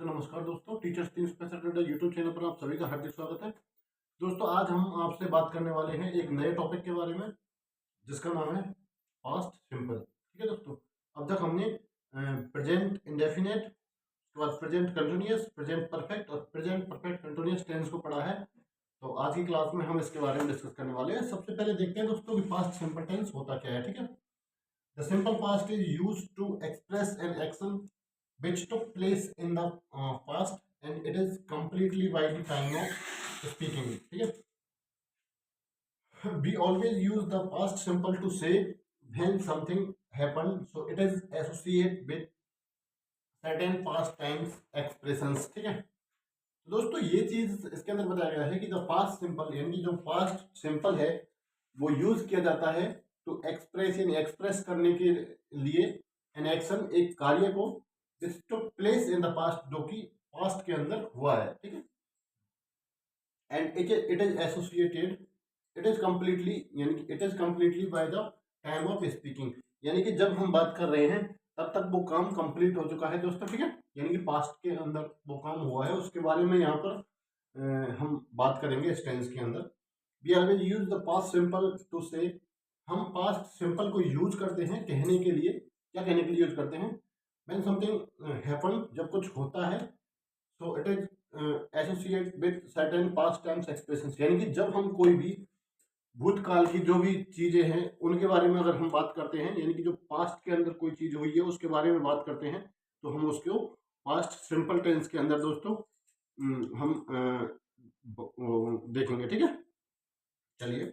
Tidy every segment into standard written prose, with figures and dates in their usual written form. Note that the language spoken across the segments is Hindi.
तो नमस्कार दोस्तों, टीचर्स तीन स्पेशल यूट्यूब चैनल पर आप सभी का हार्दिक स्वागत है। दोस्तों, आज हम आपसे बात करने वाले हैं एक नए टॉपिक के बारे में जिसका नाम है पास्ट सिंपल। ठीक है दोस्तों, अब तक हमने प्रेजेंट इंडेफिनेट, उसके बाद प्रेजेंट कंटिन्यूअस, प्रेजेंट परफेक्ट और प्रेजेंट परफेक्ट कंटिन्यूअस टेंस को पढ़ा है। तो आज की क्लास में हम इसके बारे में डिस्कस करने वाले हैं। सबसे पहले देखते हैं दोस्तों कि पास्ट सिंपल टेंस होता क्या है। ठीक है, the simple past is used to express an action which took place in the past and it is completely by the time of speaking. ठीक है, we always use the past simple to say when something happened, so it is associated with certain past times expressions. ठीक है, तो दोस्तों ये चीज इसके अंदर बताया गया है कि द पास्ट सिंपल यानी कि जो पास्ट सिंपल है वो यूज किया जाता है टू एक्सप्रेस यानी एक्सप्रेस करने के लिए एन एक्शन, एक कार्य को this took place in the past, जो कि पास्ट के अंदर हुआ है। ठीक है, and it is associated, it is completely यानी कि it is completely by the time of speaking, यानी कि जब हम बात कर रहे हैं तब तक वो काम कंप्लीट हो चुका है दोस्तों। ठीक है, यानी कि पास्ट के अंदर वो काम हुआ है, उसके बारे में यहाँ पर हम बात करेंगे इस टेंस के अंदर। We always use the past simple to say, हम पास्ट सिंपल को यूज करते हैं कहने के लिए। क्या कहने के लिए यूज करते हैं? When something happen, जब कुछ होता है, so it is associated with certain past tense expressions, यानी कि जब हम कोई भी भूतकाल की जो भी चीजें हैं उनके बारे में अगर हम बात करते हैं, यानी कि जो पास्ट के अंदर कोई चीज हुई है उसके बारे में बात करते हैं, तो हम उसको पास्ट सिंपल टेंस के अंदर दोस्तों हम देखेंगे। ठीक है, चलिए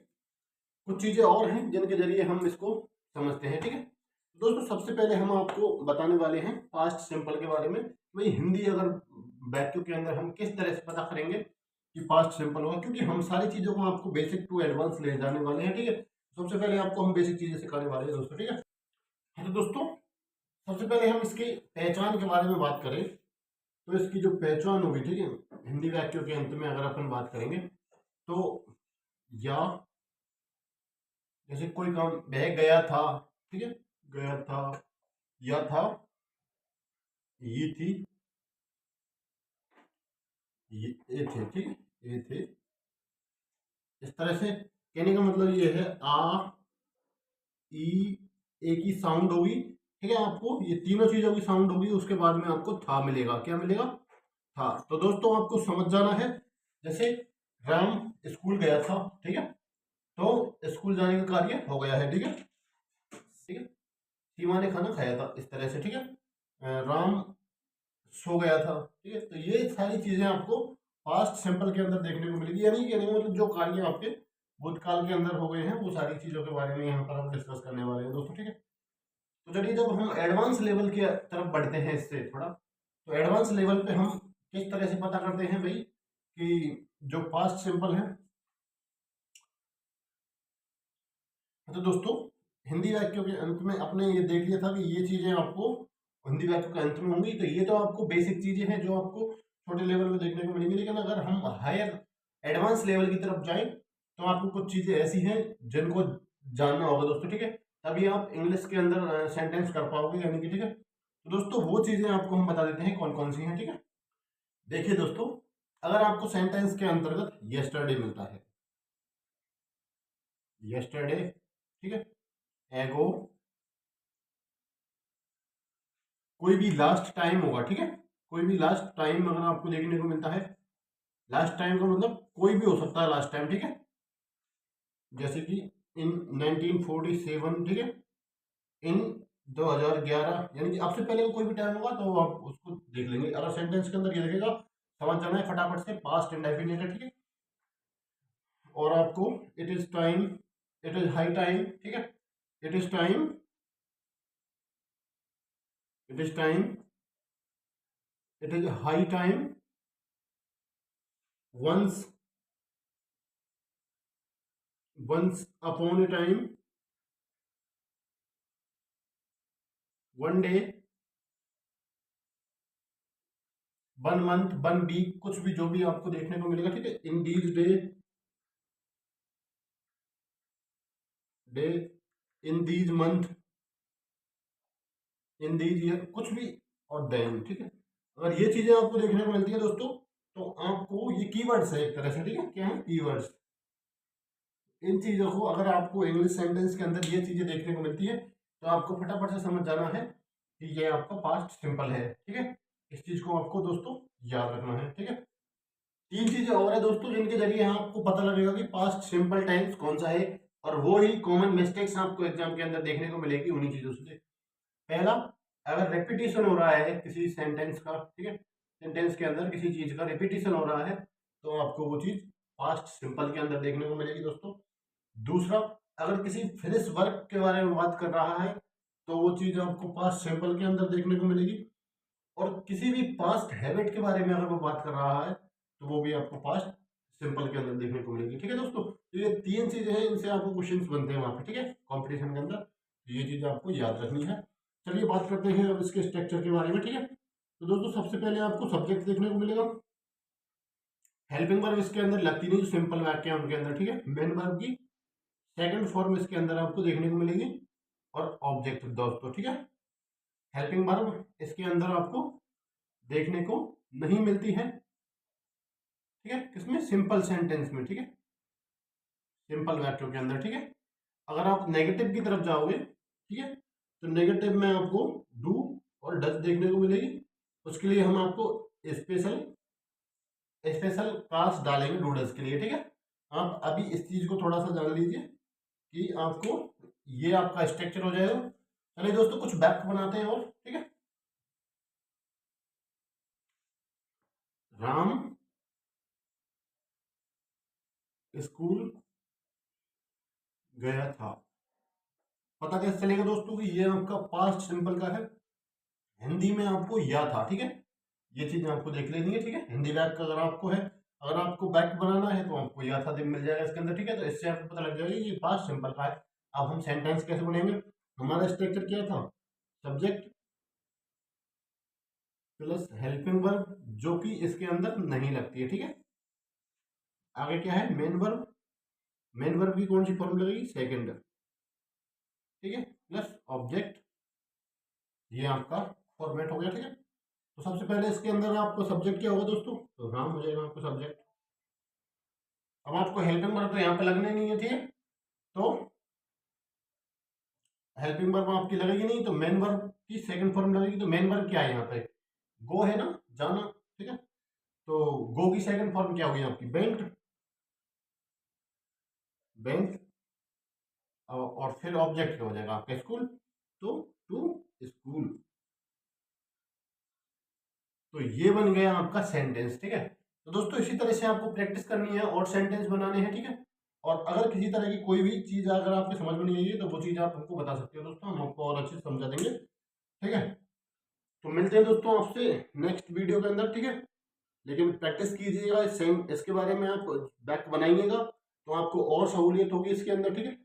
कुछ चीजें और हैं जिनके जरिए हम इसको समझते हैं। ठीक है दोस्तों, सबसे पहले हम आपको बताने वाले हैं पास्ट सिंपल के बारे में। भाई हिंदी अगर वाक्यों के अंदर हम किस तरह से पता करेंगे कि पास्ट सिंपल होगा, क्योंकि हम सारी चीजों को आपको बेसिक टू एडवांस ले जाने वाले हैं। ठीक है, सबसे पहले आपको हम बेसिक चीजें सिखाने वाले हैं दोस्तों। ठीक है, तो दोस्तों सबसे पहले हम इसकी पहचान के बारे में बात करें तो इसकी जो पहचान होगी, ठीक है, हिंदी वाक्यों के अंत में अगर अपन बात करेंगे तो या, जैसे कोई काम बह गया था, ठीक है, गया था, या था, ये थी, ये थे। ठीक है, ये थे। इस तरह से कहने का मतलब ये है आ, ई, एक ही साउंड होगी। ठीक है, आपको ये तीनों चीजों की साउंड होगी, उसके बाद में आपको था मिलेगा। क्या मिलेगा? था। तो दोस्तों आपको समझ जाना है, जैसे राम स्कूल गया था, ठीक है, तो स्कूल जाने का कार्य हो गया है। ठीक है, ठीक है, सीमा ने खाना खाया था, इस तरह से। ठीक है, राम सो गया था। ठीक है, तो ये सारी चीजें आपको पास्ट सिंपल के अंदर देखने को मिलेगी, यानी कि मतलब जो कार्य आपके भूतकाल के अंदर हो गए हैं वो सारी चीजों के बारे में यहाँ पर हम डिस्कस करने वाले हैं दोस्तों। ठीक है, तो चलिए जब हम एडवांस लेवल के तरफ बढ़ते हैं इससे थोड़ा, तो एडवांस लेवल पे हम किस तरह से पता करते हैं भाई कि जो पास्ट सिंपल है। तो दोस्तों हिंदी वाक्यों के अंत में अपने ये देख लिया था कि ये चीजें आपको हिंदी वाक्यों के अंत में होंगी, तो ये तो आपको बेसिक चीजें हैं जो आपको छोटे लेवल में देखने को मिलेंगी। लेकिन अगर हम हायर एडवांस लेवल की तरफ जाएं तो आपको कुछ चीजें ऐसी हैं जिनको जानना होगा दोस्तों। ठीक है, तभी आप इंग्लिश के अंदर सेंटेंस कर पाओगे, यानी कि। ठीक है, तो दोस्तों वो चीजें आपको हम बता देते हैं कौन कौन सी हैं। ठीक है, देखिए दोस्तों, अगर आपको सेंटेंस के अंतर्गत यस्टरडे मिलता है, यस्टरडे, ठीक है, एगो, कोई भी लास्ट टाइम होगा। ठीक है, कोई भी लास्ट टाइम अगर आपको देखने को मिलता है, लास्ट टाइम का मतलब कोई भी हो सकता है लास्ट टाइम। ठीक है, जैसे कि इन 1947, ठीक है, इन 2011, यानी कि आपसे पहले का कोई भी टाइम होगा तो आप उसको देख लेंगे। अगर सेंटेंस के अंदर ये देखेगा, समझ जाना है फटाफट से, पास्ट इंडेफिनिट है। ठीक है, और आपको it is time, it is high time, ठीक है, it is time, it is time, it is high time, once, once upon a time, one day, one month, one week, कुछ भी जो भी आपको देखने को मिलेगा। ठीक है, in these day, day, in these month, in these year, कुछ भी, और देन। ठीक है, अगर ये चीजें आपको देखने को मिलती है दोस्तों, तो आपको ये कीवर्ड्स है एक तरह से, ठीक है, क्या है, कीवर्ड्स। इन चीजों को अगर आपको इंग्लिश सेंटेंस के अंदर ये चीजें देखने को मिलती है, तो आपको फटाफट से समझ जाना है कि ये आपका पास्ट सिंपल है, ठीक है। इस चीज को आपको दोस्तों याद रखना है, ठीक है। तीन चीजें और है दोस्तों जिनके जरिए आपको पता लगेगा कि पास्ट सिंपल टेंस कौन सा है, और वो ही कॉमन मिस्टेक्स आपको एग्जाम के अंदर देखने को मिलेगी उन्हीं चीजों से। पहला, अगर रेपिटेशन हो रहा है किसी सेंटेंस का, ठीक है, सेंटेंस के अंदर किसी चीज का रेपिटेशन हो रहा है, तो आपको वो चीज पास्ट सिंपल के अंदर देखने को मिलेगी दोस्तों। दूसरा, अगर किसी फिनिश वर्क के बारे में बात कर रहा है, तो वो चीज आपको पास्ट सिंपल के अंदर देखने को मिलेगी। और किसी भी पास्ट हैबिट के बारे में अगर वो बात कर रहा है, तो वो भी आपको पास्ट सिंपल के अंदर देखने को मिलेगी, ठीक है दोस्तों। तो ये तीन चीजें हैं, इनसे आपको क्वेश्चंस बनते हैं वहां पे, ठीक है, कंपटीशन के अंदर। तो ये चीज आपको याद रखनी है। चलिए बात करते हैं अब इसके स्ट्रक्चर के बारे में, ठीक है। तो दोस्तों सबसे पहले आपको सब्जेक्ट देखने को मिलेगा। हेल्पिंग वर्ब इसके अंदर लगती नहीं, जो सिंपल वाक्य है उनके अंदर, ठीक है। मेन वर्ब की सेकंड फॉर्म इसके अंदर आपको देखने को मिलेगी, और ऑब्जेक्ट दोस्तों, ठीक है। हेल्पिंग वर्ब इसके अंदर आपको देखने को नहीं मिलती है, ठीक है, किसमें, सिंपल सेंटेंस में, ठीक है, सिंपल वाक्यों के अंदर, ठीक है। अगर आप नेगेटिव की तरफ जाओगे, ठीक है, तो नेगेटिव में आपको डू और डज देखने को मिलेगी। उसके लिए हम आपको स्पेशल स्पेशल क्लास डालेंगे डू डज के लिए, ठीक है। आप अभी इस चीज को थोड़ा सा जान लीजिए कि आपको ये आपका स्ट्रक्चर हो जाएगा। चलिए दोस्तों कुछ वाक्य बनाते हैं और, ठीक है। राम स्कूल गया था। पता कैसे चलेगा दोस्तों कि ये आपका पास्ट सिंपल का है। हिंदी में आपको या था, ठीक है, ये चीज आपको देख लेनी है, ठीक है। हिंदी वाक्य अगर आपको है, अगर आपको वाक्य बनाना है, तो आपको या था दिन मिल जाएगा इसके अंदर, ठीक है। तो इससे आपको पता लग जाएगा ये पास्ट सिंपल का है। अब हम सेंटेंस कैसे बनेंगे, हमारा स्ट्रक्चर क्या था, सब्जेक्ट प्लस हेल्पिंग वर्ब, जो कि इसके अंदर नहीं लगती है, ठीक है। आगे क्या है, मेन वर्ब, मेन वर्ब की कौन सी फॉर्म लगेगी, सेकंड, ठीक है, प्लस ऑब्जेक्ट। ये आपका फॉर्मेट हो गया, ठीक है। तो सबसे पहले इसके अंदर आपको सब्जेक्ट क्या होगा दोस्तों, तो राम हो जाएगा आपको सब्जेक्ट। अब आपको हेल्पिंग वर्ब तो यहाँ पे लगने नहीं है, ठीक है। तो हेल्पिंग वर्ब आपकी लगेगी नहीं, तो मेन वर्ब की सेकंड फॉर्म लगेगी। तो मेन वर्ब क्या है यहाँ पे, गो है ना, जाना, ठीक है। तो गो की सेकंड फॉर्म क्या होगी आपकी, बेंट, बेंट। और फिर ऑब्जेक्ट क्या हो जाएगा आपका, स्कूल, तो टू स्कूल। तो ये बन गया आपका सेंटेंस, ठीक है। तो दोस्तों इसी तरह से आपको प्रैक्टिस करनी है और सेंटेंस बनाने हैं, ठीक है। और अगर किसी तरह की कोई भी चीज अगर आपके समझ में नहीं आई है, तो वो चीज आप हमको बता सकते हो दोस्तों, हम आपको और अच्छे से समझा देंगे, ठीक है। तो मिलते हैं दोस्तों आपसे नेक्स्ट वीडियो के अंदर, ठीक है। लेकिन प्रैक्टिस कीजिएगा, सेम इसके बारे में आप बैक बनाइएगा, तो आपको और सहूलियत होगी इसके अंदर, ठीक है।